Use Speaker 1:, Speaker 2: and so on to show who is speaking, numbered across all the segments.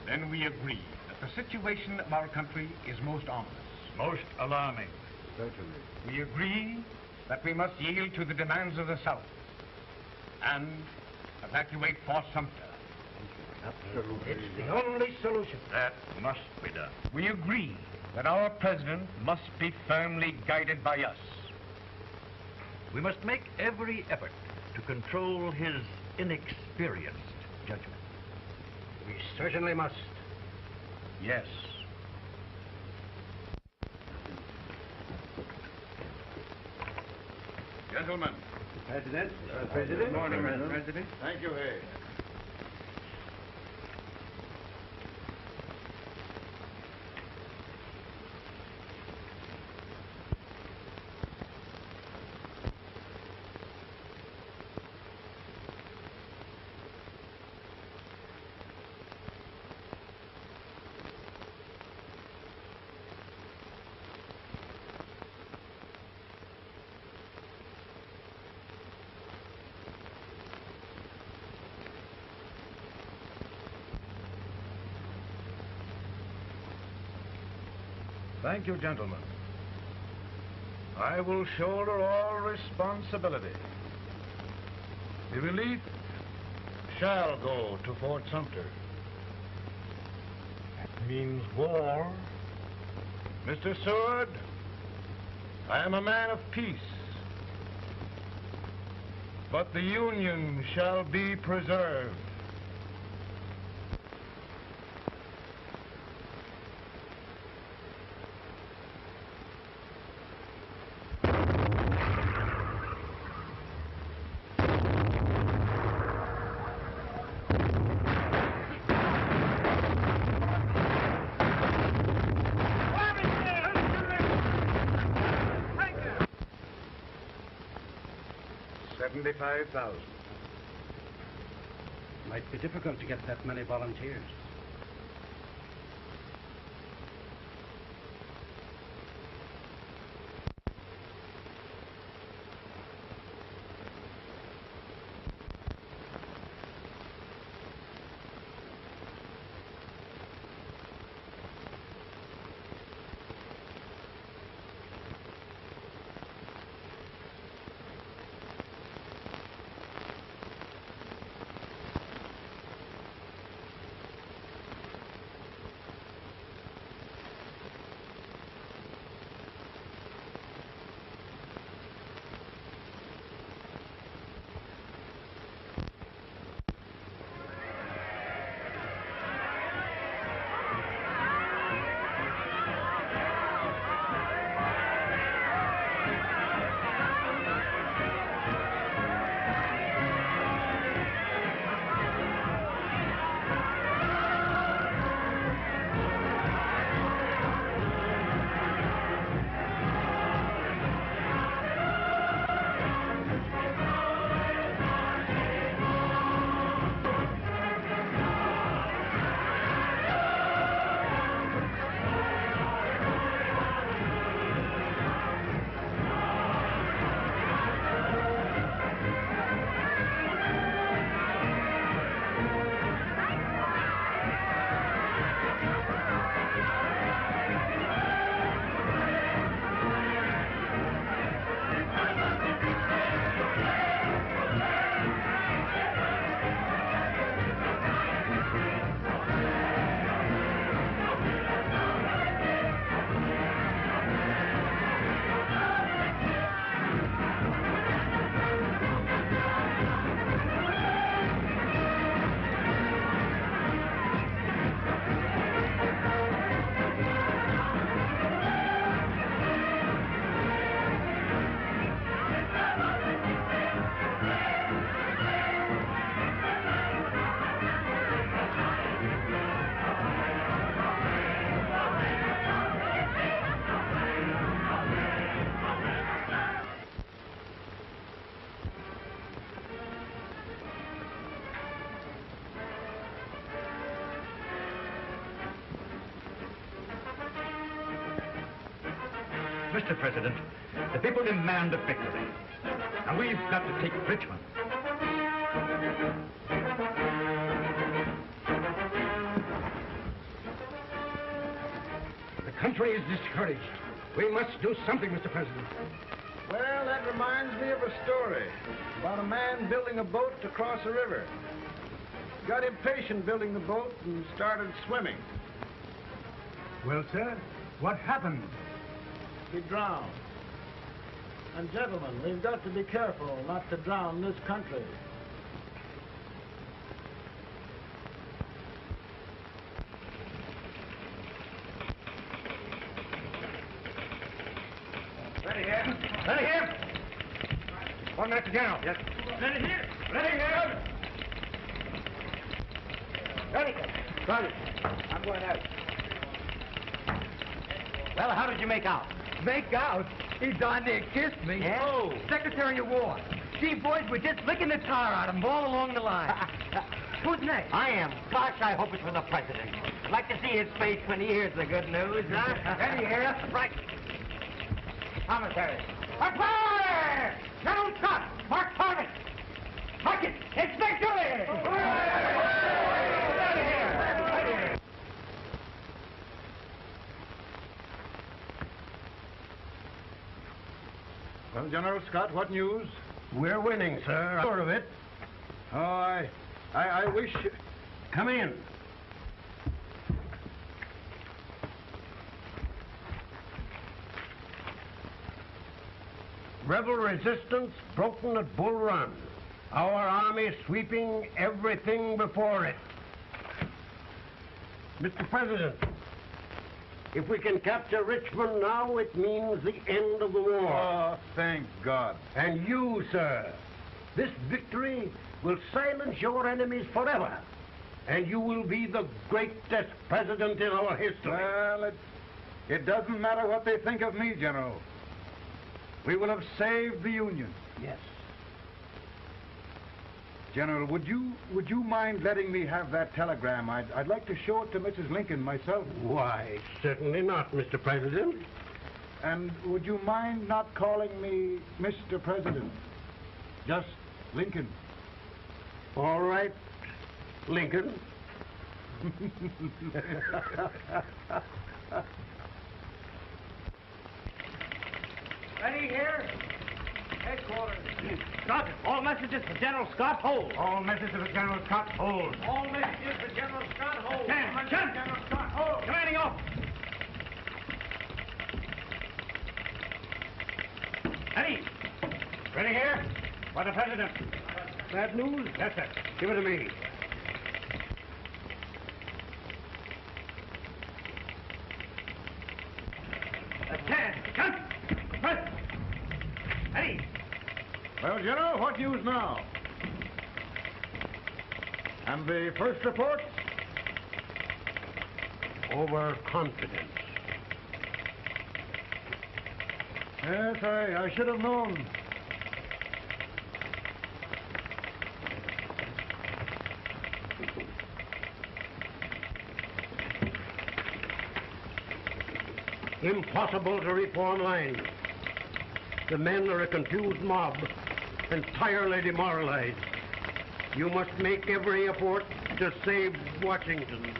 Speaker 1: Then we agree that the situation of our country is most ominous.
Speaker 2: Most alarming.
Speaker 3: Certainly.
Speaker 1: We agree that we must yield to the demands of the South and evacuate Fort Sumter.
Speaker 3: Absolutely.
Speaker 4: It's the only solution.
Speaker 2: That must be done.
Speaker 1: We agree that our president must be firmly guided by us.
Speaker 2: We must make every effort to control his inexperienced judgment.
Speaker 4: We certainly must.
Speaker 1: Yes.
Speaker 3: Gentlemen.
Speaker 4: President.
Speaker 3: Good morning, Mr.
Speaker 4: President.
Speaker 3: Thank you, Hay.
Speaker 2: Thank you, gentlemen. I will shoulder all responsibility. The relief shall go to Fort Sumter. That means war. Mr. Seward, I am a man of peace. But the Union shall be preserved.
Speaker 1: $75,000.
Speaker 4: Might be difficult to get that many volunteers.
Speaker 2: Mr. President, the people demand a victory. And we've got to take Richmond.
Speaker 4: infantry is discouraged. We must do something, Mr. President.
Speaker 3: Well, that reminds me of a story about a man building a boat to cross a river. He got impatient building the boat and started swimming.
Speaker 1: Well, sir, what happened?
Speaker 3: He drowned. And gentlemen, we've got to be careful not to drown this country.
Speaker 1: Ready here. Ready here. 1 minute to General. Yes. Ready here. Ready here. Ready. Ready. I'm going out.
Speaker 4: Well, how did you make out?
Speaker 5: Make out? He darn near kissed me.
Speaker 4: Yeah?
Speaker 5: Oh, Secretary of War. See, boys, we're just licking the tar out of him all along the line. Who's next?
Speaker 4: I am. Gosh, I hope it's for the president. I'd like to see his face when he hears the good news, huh?
Speaker 1: Ready here.
Speaker 4: Right.
Speaker 1: Commissary.
Speaker 4: Fire! General Scott! Mark target! Mark it! It's victory!
Speaker 1: Ready here. Ready here.
Speaker 3: Well, General Scott, what news?
Speaker 2: We're winning, sir. I'm sure of it.
Speaker 3: Oh, I wish...
Speaker 2: Come in. Rebel resistance broken at Bull Run. Our army sweeping everything before it. Mr. President, if we can capture Richmond now, it means the end of the war.
Speaker 3: Oh, thank God.
Speaker 2: And you, sir, this victory will silence your enemies forever. And you will be the greatest president in our history.
Speaker 3: Well, it doesn't matter what they think of me, General. We will have saved the Union.
Speaker 2: Yes.
Speaker 3: General, would you mind letting me have that telegram? I'd like to show it to Mrs. Lincoln myself.
Speaker 2: Why, certainly not, Mr. President.
Speaker 3: And would you mind not calling me Mr. President? Just Lincoln.
Speaker 2: All right, Lincoln.
Speaker 1: Ready here. Headquarters.
Speaker 4: Scott, all messages for General Scott, hold.
Speaker 1: All messages of General Scott, hold.
Speaker 4: All messages for General Scott, hold.
Speaker 1: Attention, General Scott, hold.
Speaker 4: Commanding officer. Ready.
Speaker 1: Ready here. For the President.
Speaker 2: Bad news?
Speaker 1: Yes, sir.
Speaker 2: Give it to me.
Speaker 4: Attention. President. Ready.
Speaker 3: Well, General, what news now? And the first report?
Speaker 2: Overconfidence.
Speaker 3: Yes, I should have known.
Speaker 2: Impossible to reform lines. The men are a confused mob, entirely demoralized. You must make every effort to save Washington.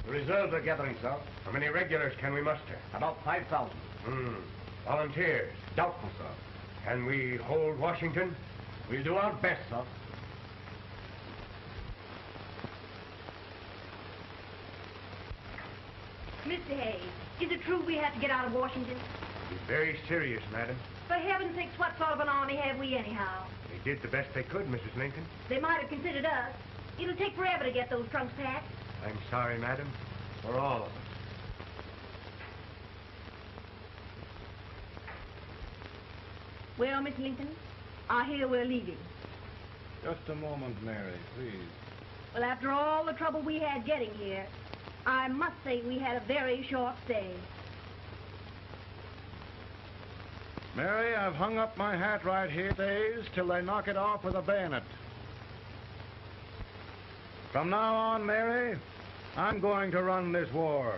Speaker 1: Reserves are gathering, sir. How many regulars can we muster?
Speaker 4: About 5,000.
Speaker 1: Volunteers?
Speaker 4: Doubtful, sir.
Speaker 1: Can we hold Washington?
Speaker 3: We'll do our best, sir.
Speaker 6: Mr. Hayes, is it true we have to get out of Washington?
Speaker 1: It's very serious, madam.
Speaker 6: For heaven's sakes, what sort of an army have we anyhow?
Speaker 1: They did the best they could, Mrs. Lincoln.
Speaker 6: They might have considered us. It'll take forever to get those trunks packed.
Speaker 1: I'm sorry, madam, for all of us.
Speaker 6: Well, Miss Lincoln, I hear we're leaving.
Speaker 3: Just a moment, Mary, please.
Speaker 6: Well, after all the trouble we had getting here, I must say we had a very short stay.
Speaker 3: Mary, I've hung up my hat right here days till they knock it off with a bayonet. From now on, Mary, I'm going to run this war.